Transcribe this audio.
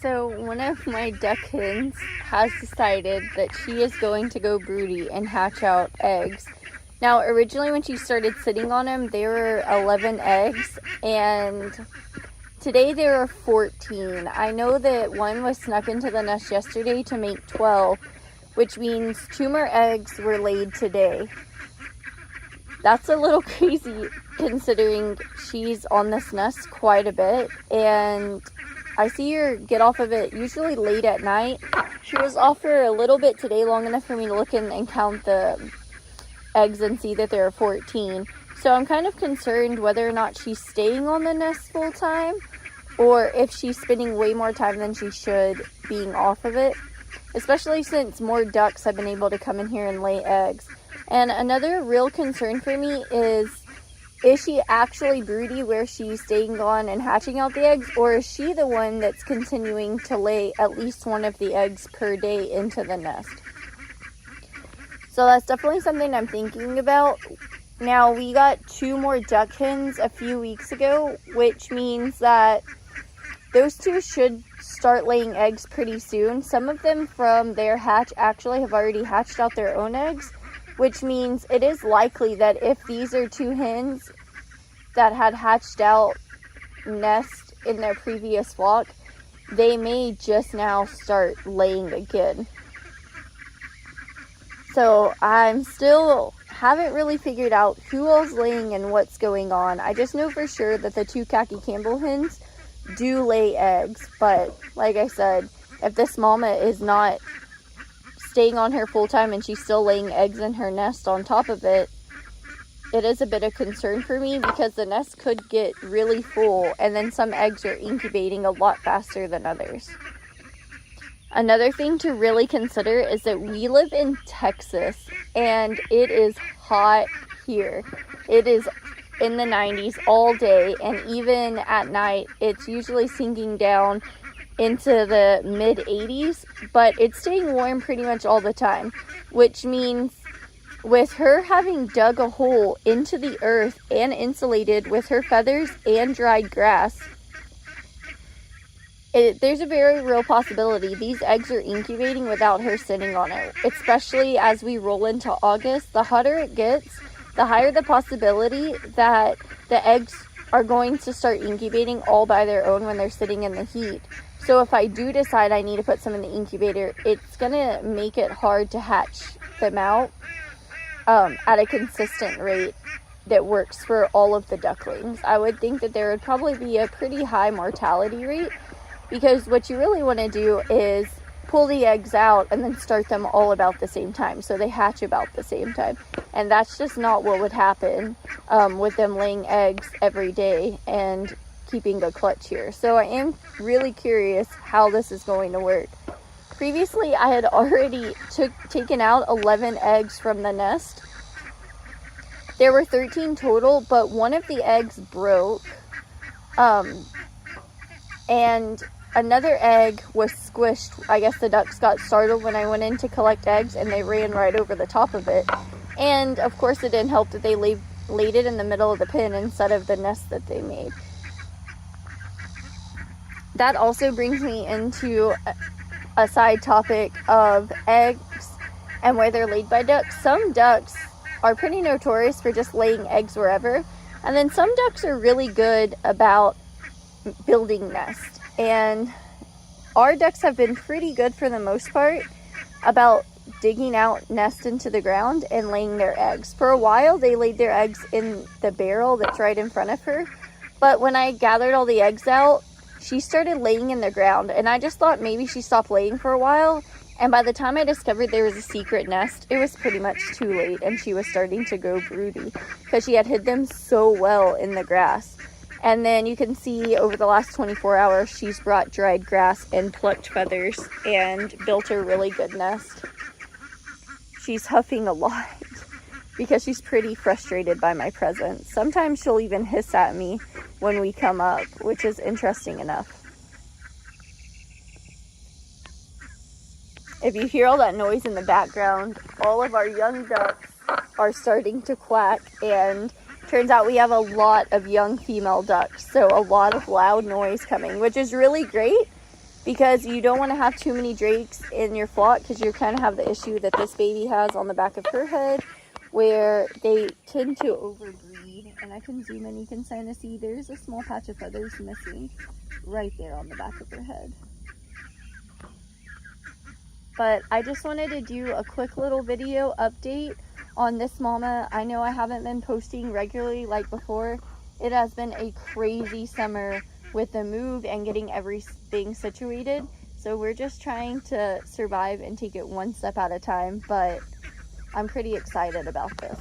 So one of my duck hens has decided that she is going to go broody and hatch out eggs. Now, originally when she started sitting on them, there were 11 eggs, and today there are 14. I know that one was snuck into the nest yesterday to make 12, which means 2 more eggs were laid today. That's a little crazy considering she's on this nest quite a bit, and I see her get off of it usually late at night. She was off for a little bit today, long enough for me to look in and count the eggs and see that there are 14. So I'm kind of concerned whether or not she's staying on the nest full time, or if she's spending way more time than she should being off of it, especially since more ducks have been able to come in here and lay eggs. And another real concern for me is she actually broody where she's staying on and hatching out the eggs, or is she the one that's continuing to lay at least one of the eggs per day into the nest? So that's definitely something I'm thinking about. Now, we got 2 more duck hens a few weeks ago, which means that those 2 should start laying eggs pretty soon. Some of them from their hatch actually have already hatched out their own eggs, which means it is likely that if these are 2 hens that had hatched out nest in their previous flock, they may just now start laying again. So I'm still haven't really figured out who all's laying and what's going on. I just know for sure that the 2 Khaki Campbell hens do lay eggs, but like I said, if this mama is not staying on her full time and she's still laying eggs in her nest on top of it, it is a bit of concern for me, because the nest could get really full and then some eggs are incubating a lot faster than others. Another thing to really consider is that we live in Texas and it is hot here. It is in the 90s all day, and even at night it's usually sinking down into the mid 80s, but it's staying warm pretty much all the time, which means with her having dug a hole into the earth and insulated with her feathers and dried grass, there's a very real possibility these eggs are incubating without her sitting on it. Especially as we roll into August, the hotter it gets, the higher the possibility that the eggs are going to start incubating all by their own when they're sitting in the heat. So if I do decide I need to put some in the incubator, it's going to make it hard to hatch them out at a consistent rate that works for all of the ducklings. I would think that there would probably be a pretty high mortality rate, because what you really want to do is pull the eggs out and then start them all about the same time, so they hatch about the same time. And that's just not what would happen with them laying eggs every day and keeping a clutch here. So I am really curious how this is going to work. Previously, I had already taken out 11 eggs from the nest. There were 13 total, but one of the eggs broke. And another egg was squished. I guess the ducks got startled when I went in to collect eggs, and they ran right over the top of it. And of course it didn't help that they laid it in the middle of the pen instead of the nest that they made. That also brings me into a side topic of eggs and where they're laid by ducks. Some ducks are pretty notorious for just laying eggs wherever, and then some ducks are really good about building nests. And our ducks have been pretty good for the most part about digging out nests into the ground and laying their eggs. For a while they laid their eggs in the barrel that's right in front of her, but when I gathered all the eggs out, she started laying in the ground, and I just thought maybe she stopped laying for a while, and by the time I discovered there was a secret nest, it was pretty much too late, and she was starting to go broody because she had hid them so well in the grass. And then you can see over the last 24 hours, she's brought dried grass and plucked feathers and built a really good nest. She's huffing a lot because she's pretty frustrated by my presence. Sometimes she'll even hiss at me when we come up, which is interesting enough. If you hear all that noise in the background, all of our young ducks are starting to quack, and turns out we have a lot of young female ducks, so a lot of loud noise coming, which is really great because you don't want to have too many drakes in your flock, because you kind of have the issue that this baby has on the back of her head, where they tend to overbreed. And I can zoom in, you can kind of see there's a small patch of feathers missing right there on the back of her head. But I just wanted to do a quick little video update on this mama. I know I haven't been posting regularly like before. It has been a crazy summer with the move and getting everything situated. So we're just trying to survive and take it one step at a time, but I'm pretty excited about this.